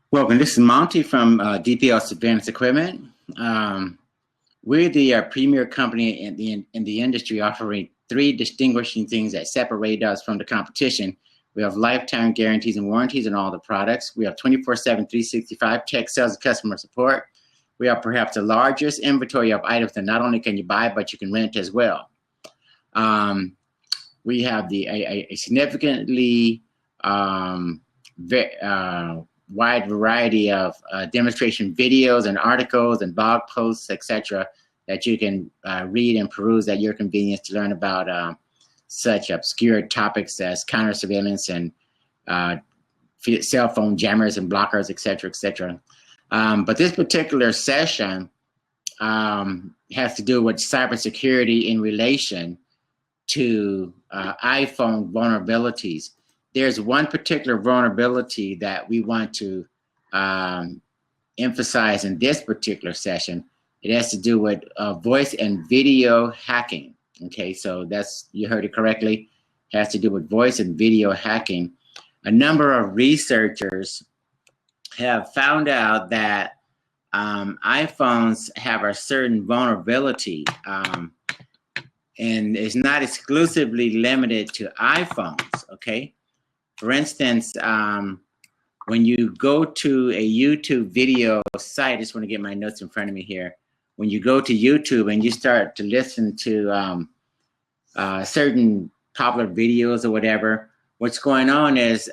Welcome. This is Monty from DPLSurve Equipment. We're the premier company in the industry, offering three distinguishing things that separate us from the competition. We have lifetime guarantees and warranties on all the products. We have 24/7, 365 tech sales and customer support. We have perhaps the largest inventory of items that not only can you buy, but you can rent as well. We have a significantly wide variety of demonstration videos and articles and blog posts, etc., that you can read and peruse at your convenience to learn about such obscure topics as counter surveillance and cell phone jammers and blockers, etc., etc. But this particular session has to do with cybersecurity in relation to iPhone vulnerabilities. There's one particular vulnerability that we want to emphasize in this particular session. It has to do with voice and video hacking. Okay, so that's, you heard it correctly, it has to do with voice and video hacking. A number of researchers have found out that iPhones have a certain vulnerability, and it's not exclusively limited to iPhones, okay? For instance, when you go to a YouTube video site, I just want to get my notes in front of me here. When you go to YouTube and you start to listen to certain popular videos or whatever, what's going on is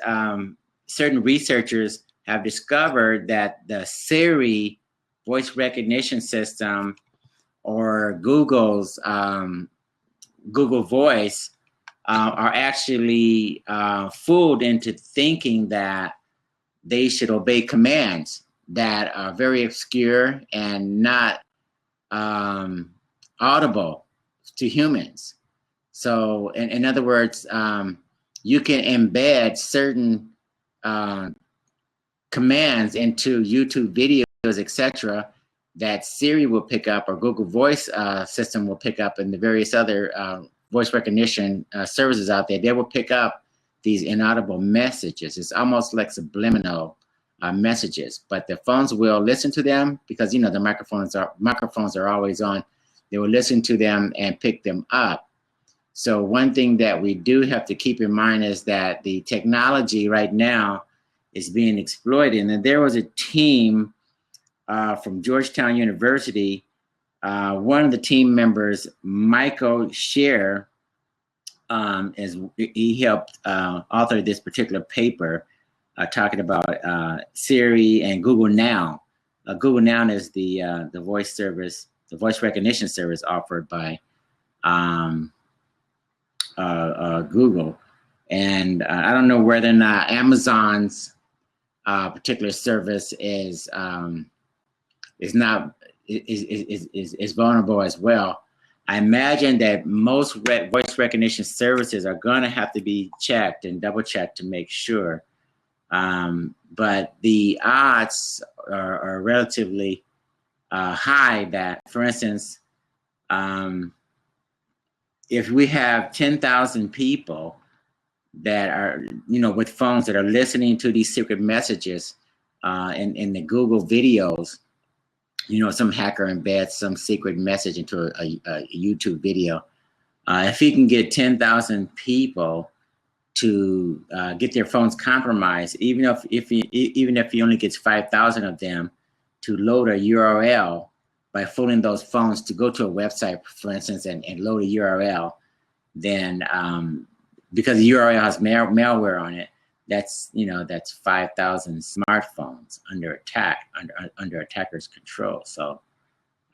certain researchers have discovered that the Siri voice recognition system or Google's Google Voice are actually fooled into thinking that they should obey commands that are very obscure and not audible to humans. So in other words, you can embed certain commands into YouTube videos, etc., that Siri will pick up or Google Voice system will pick up, and the various other voice recognition services out there. They will pick up these inaudible messages. It's almost like subliminal messages, but the phones will listen to them because, you know, the microphones are always on. They will listen to them and pick them up. So one thing that we do have to keep in mind is that the technology right now is being exploited. And there was a team from Georgetown University. One of the team members, Micah Sherr, he helped author this particular paper talking about Siri and Google Now. Google Now is the voice service, the voice recognition service offered by Google. And I don't know whether or not Amazon's particular service is vulnerable as well. I imagine that most voice recognition services are going to have to be checked and double checked to make sure. But the odds are relatively high that, for instance, if we have 10,000 people that are, you know, with phones that are listening to these secret messages in the Google videos, you know, some hacker embeds some secret message into a YouTube video. If he can get 10,000 people to get their phones compromised, even if he only gets 5,000 of them to load a URL by fooling those phones to go to a website, for instance, and load a URL, then because the URL has malware on it, that's, you know, that's 5,000 smartphones under attack, under attackers' control. So,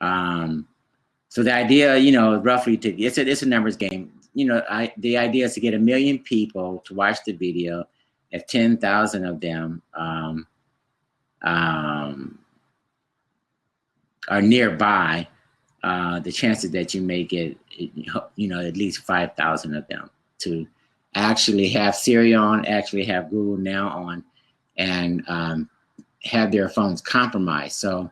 so the idea, you know, roughly it's a numbers game. You know, the idea is to get 1 million people to watch the video. If 10,000 of them are nearby, the chances that you may get, you know, at least 5,000 of them to actually have Siri on, actually have Google Now on, and have their phones compromised. So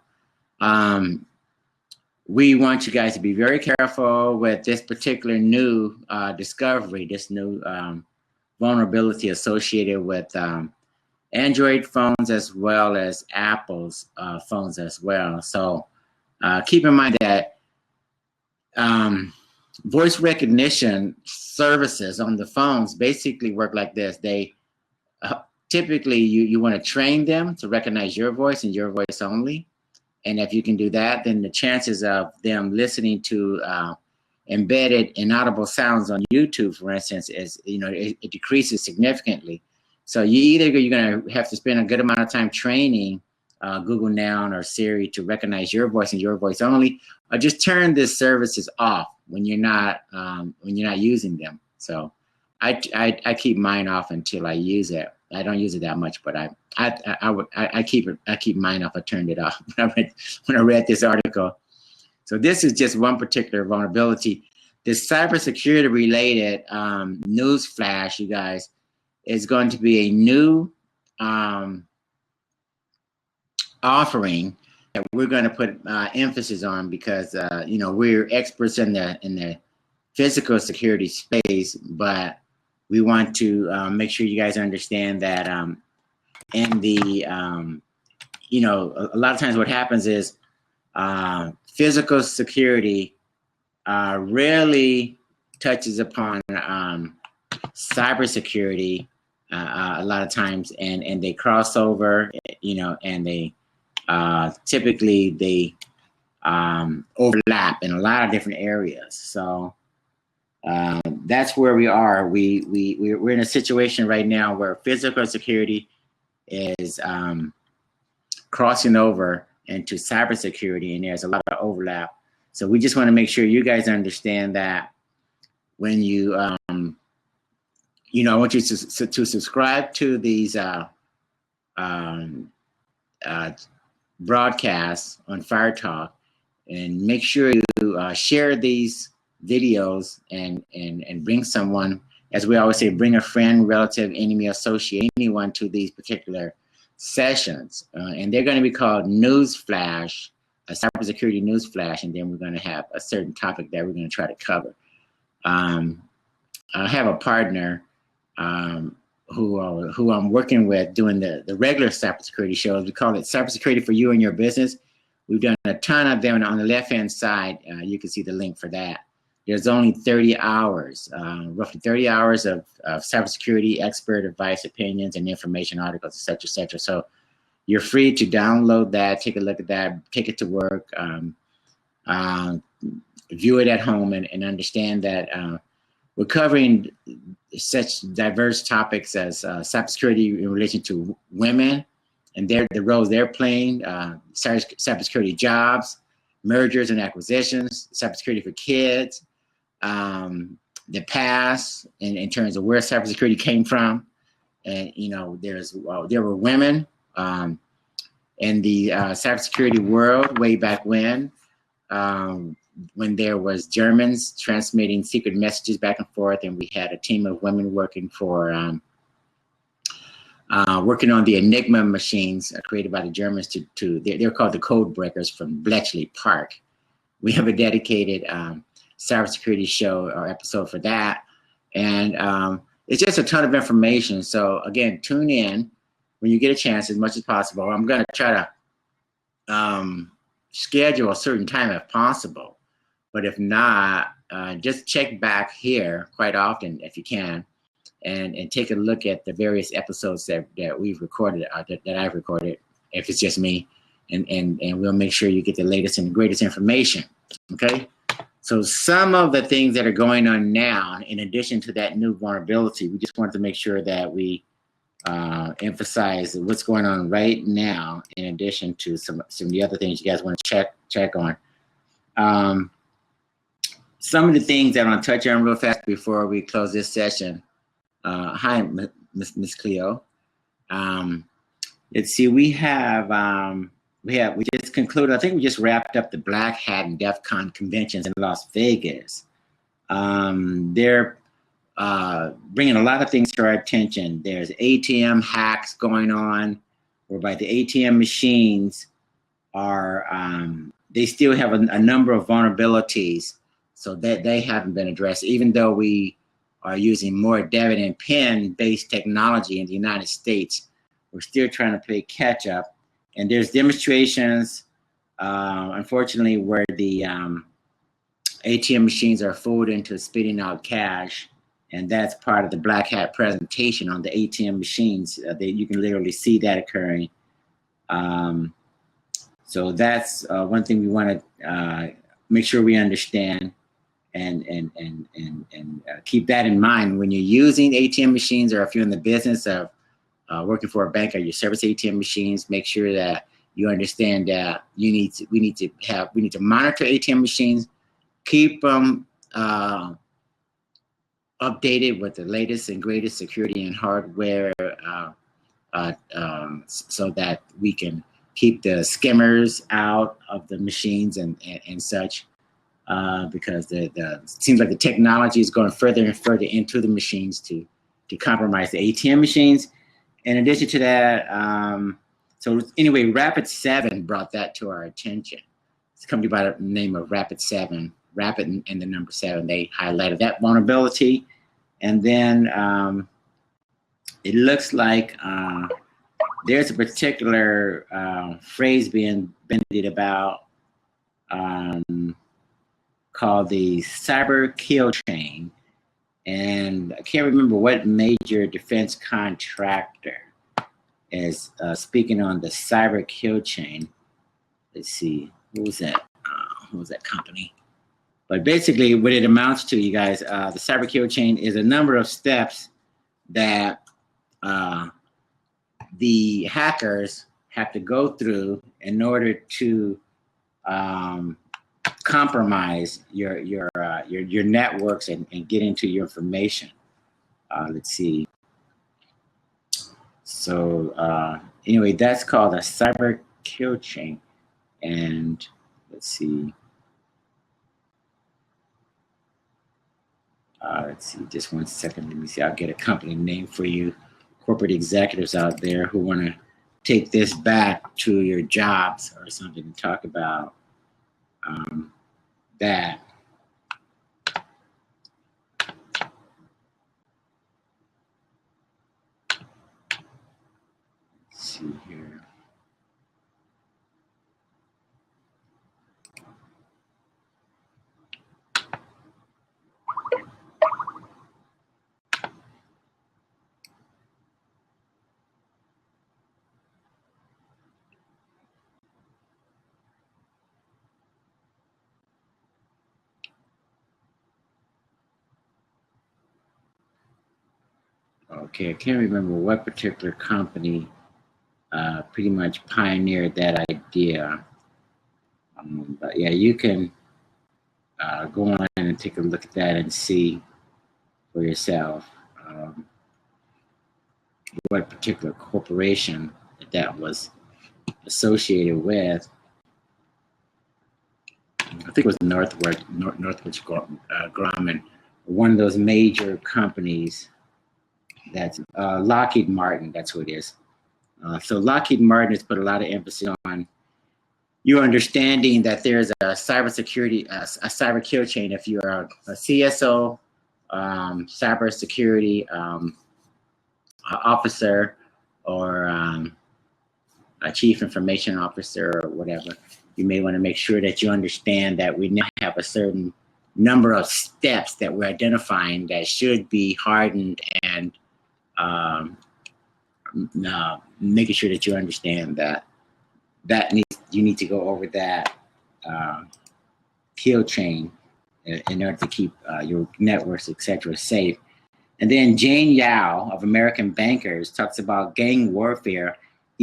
we want you guys to be very careful with this particular new discovery, this new vulnerability associated with Android phones as well as Apple's phones as well. So keep in mind that voice recognition services on the phones basically work like this. They typically you want to train them to recognize your voice and your voice only. And if you can do that, then the chances of them listening to embedded inaudible sounds on YouTube, for instance, is, it decreases significantly. So you're going to have to spend a good amount of time training Google Now or Siri to recognize your voice and your voice only, or just turn these services off when you're not using them. So I keep mine off until I use it. I don't use it that much, but I keep mine off. I turned it off when I read this article. So this is just one particular vulnerability. This cybersecurity related newsflash, you guys, is going to be a new offering that we're going to put emphasis on because we're experts in the physical security space, but we want to make sure you guys understand that in the a lot of times what happens is physical security rarely touches upon cybersecurity a lot of times, and they cross over, and they typically overlap in a lot of different areas. So that's where we are. We're in a situation right now where physical security is crossing over into cybersecurity, and there's a lot of overlap. So we just want to make sure you guys understand that when you, I want you to subscribe to these broadcasts on Fire Talk, and make sure you share these videos and bring someone, as we always say, bring a friend, relative, enemy, associate, anyone to these particular sessions. And they're going to be called Newsflash, a cybersecurity newsflash, and then we're going to have a certain topic that we're going to try to cover. I have a partner who I'm working with doing the regular cybersecurity shows. We call it Cybersecurity for You and Your Business. We've done a ton of them, and on the left-hand side, you can see the link for that. There's only 30 hours, roughly 30 hours of cybersecurity expert advice, opinions, and information articles, et cetera, et cetera. So you're free to download that, take a look at that, take it to work, view it at home, and understand that we're covering such diverse topics as cybersecurity in relation to women and the roles they're playing, cybersecurity jobs, mergers and acquisitions, cybersecurity for kids, the past in terms of where cybersecurity came from. And, there were women in the cybersecurity world way back when there was Germans transmitting secret messages back and forth, and we had a team of women working for working on the Enigma machines created by the Germans they're called the code breakers from Bletchley Park. We have a dedicated cybersecurity show or episode for that. And it's just a ton of information. So again, tune in when you get a chance as much as possible. I'm going to try to schedule a certain time if possible. But if not, just check back here quite often if you can, and take a look at the various episodes that we've recorded, that I've recorded, if it's just me, and we'll make sure you get the latest and greatest information, okay? So some of the things that are going on now, in addition to that new vulnerability, we just wanted to make sure that we emphasize what's going on right now, in addition to some of the other things you guys want to check on. Some of the things that I want to touch on real fast before we close this session. Hi, Miss Cleo. Let's see, we just concluded, I think we just wrapped up the Black Hat and DEF CON conventions in Las Vegas. They're bringing a lot of things to our attention. There's ATM hacks going on, whereby the ATM machines are, they still have a number of vulnerabilities, so that they haven't been addressed, even though we are using more debit and PIN based technology in the United States. we're still trying to play catch up. And there's demonstrations, unfortunately, where the ATM machines are fooled into spitting out cash. And that's part of the black hat presentation on the ATM machines. You can literally see that occurring. So that's one thing we want to make sure we understand and keep that in mind when you're using ATM machines, or if you're in the business of working for a bank or you service ATM machines. Make sure that you understand that we need to monitor ATM machines, keep them updated with the latest and greatest security and hardware, so that we can keep the skimmers out of the machines and such, because it seems like the technology is going further and further into the machines to compromise the ATM machines. In addition to that, so anyway, Rapid7 brought that to our attention. It's a company by the name of Rapid7, Rapid and the number 7. They highlighted that vulnerability. And then it looks like there's a particular phrase being bandied about called the cyber kill chain. And I can't remember what major defense contractor is speaking on the cyber kill chain. Let's see, who was that? Who was that company? But basically, what it amounts to, you guys, the cyber kill chain is a number of steps that the hackers have to go through in order to compromise your networks and get into your information. Let's see. So anyway, that's called a cyber kill chain. And let's see. Let's see, just one second. Let me see. I'll get a company name for you, corporate executives out there who want to take this back to your jobs or something and talk about that. Let's see here. Okay, I can't remember what particular company pretty much pioneered that idea. But yeah, you can go on and take a look at that and see for yourself what particular corporation that was associated with. I think it was Northwich Grumman, one of those major companies. That's Lockheed Martin, that's who it is. So Lockheed Martin has put a lot of emphasis on you understanding that there's a cybersecurity, a cyber kill chain. If you're a CSO, cybersecurity officer, or a chief information officer or whatever, you may want to make sure that you understand that we now have a certain number of steps that we're identifying that should be hardened, and making sure that you understand that you need to go over that kill chain in order to keep your networks, etc., safe. And then Jane Yao of American Bankers talks about gang warfare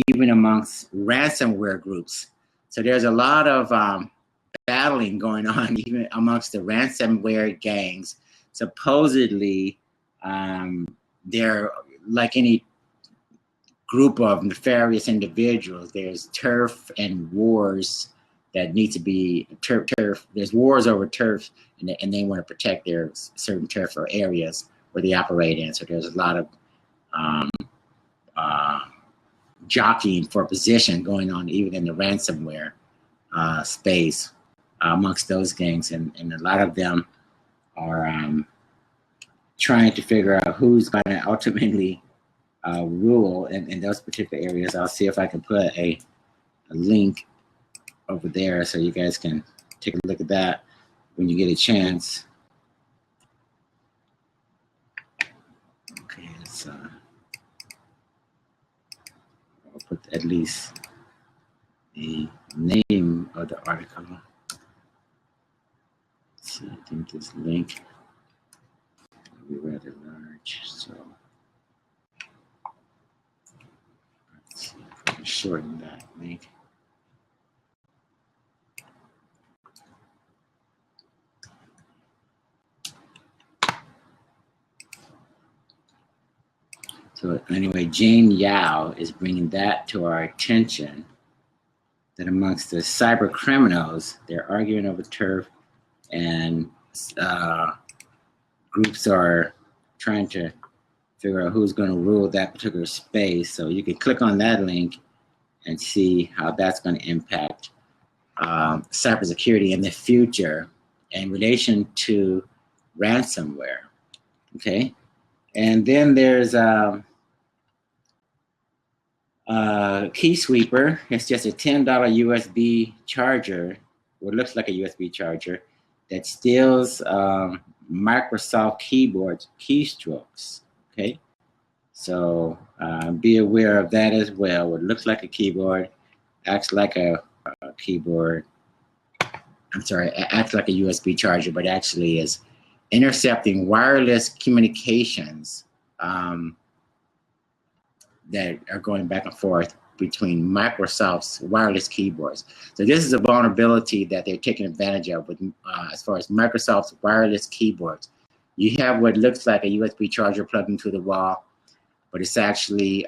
even amongst ransomware groups. So there's a lot of battling going on even amongst the ransomware gangs. Supposedly, they're like any group of nefarious individuals. There's turf and wars that need to be turf. There's wars over turf, and they want to protect their certain turf or areas where they operate in. So there's a lot of jockeying for position going on even in the ransomware space amongst those gangs, and a lot of them are trying to figure out who's going to ultimately rule in those particular areas. I'll see if I can put a link over there so you guys can take a look at that when you get a chance. Okay, let's I'll put at least the name of the article. Let's see, I think this link will be rather large, so let's see if I can shorten that link. So anyway, Jane Yao is bringing that to our attention, that amongst the cyber criminals, they're arguing over turf, and groups are trying to figure out who's going to rule that particular space. So you can click on that link and see how that's going to impact cybersecurity in the future in relation to ransomware. Okay, and then there's Key Sweeper. It's just a $10 USB charger, what looks like a USB charger, that steals Microsoft keyboard keystrokes. Okay, so be aware of that as well. What looks like a keyboard acts like a keyboard. I'm sorry, acts like a USB charger, but actually is intercepting wireless communications that are going back and forth between Microsoft's wireless keyboards. So this is a vulnerability that they're taking advantage of with, as far as Microsoft's wireless keyboards. You have what looks like a USB charger plugged into the wall, but it's actually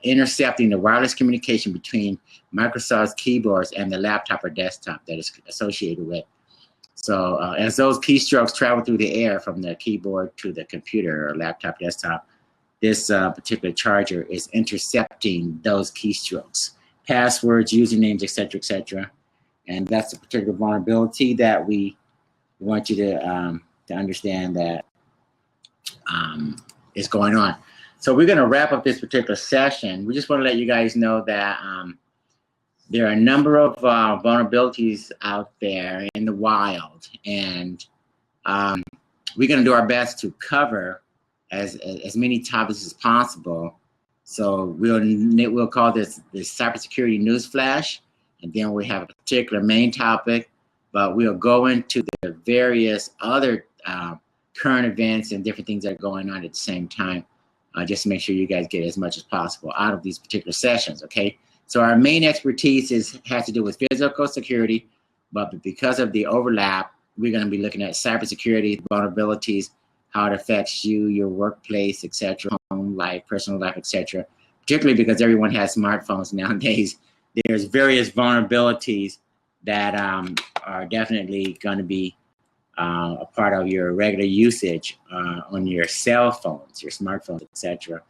intercepting the wireless communication between Microsoft's keyboards and the laptop or desktop that is associated with. So as those keystrokes travel through the air from the keyboard to the computer or laptop, desktop, this particular charger is intercepting those keystrokes, passwords, usernames, etc., and that's a particular vulnerability that we want you to understand that is going on. So we're going to wrap up this particular session. We just want to let you guys know that there are a number of vulnerabilities out there in the wild, and we're going to do our best to cover as many topics as possible. So we'll call this the cybersecurity newsflash, and then we have a particular main topic, but we'll go into the various other current events and different things that are going on at the same time, just to make sure you guys get as much as possible out of these particular sessions. Okay, so our main expertise has to do with physical security, but because of the overlap, we're going to be looking at cybersecurity vulnerabilities, how it affects you, your workplace, etc., home life, personal life, etc. Particularly because everyone has smartphones nowadays. There's various vulnerabilities that are definitely going to be a part of your regular usage on your cell phones, your smartphones, etc.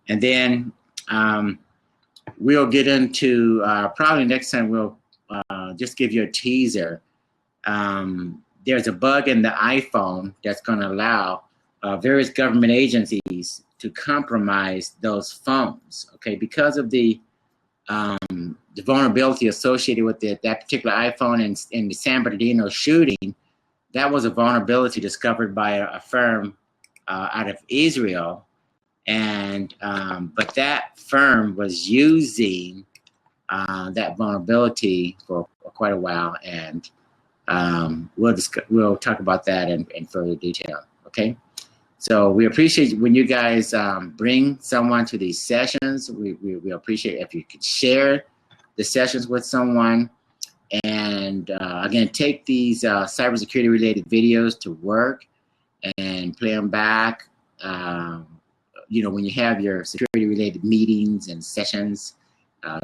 And then we'll get into, probably next time we'll just give you a teaser. There's a bug in the iPhone that's going to allow various government agencies to compromise those phones, okay? Because of the vulnerability associated with that particular iPhone in the San Bernardino shooting, that was a vulnerability discovered by a firm out of Israel, and but that firm was using that vulnerability for quite a while, and we'll talk about that in further detail. Okay, so we appreciate when you guys bring someone to these sessions. We appreciate if you could share the sessions with someone, and again, take these cybersecurity related videos to work and play them back. You know, when you have your security related meetings and sessions,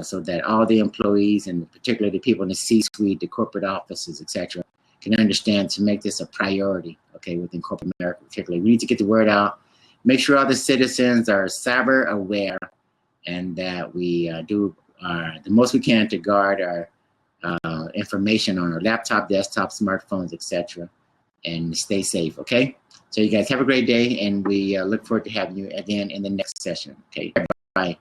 so that all the employees, and particularly the people in the C-suite, the corporate offices, etc., can understand to make this a priority, okay, within corporate America particularly. We need to get the word out, make sure all the citizens are cyber aware, and that we do the most we can to guard our information on our laptop, desktop, smartphones, etc., and stay safe, okay? So you guys have a great day, and we look forward to having you again in the next session. Okay, bye.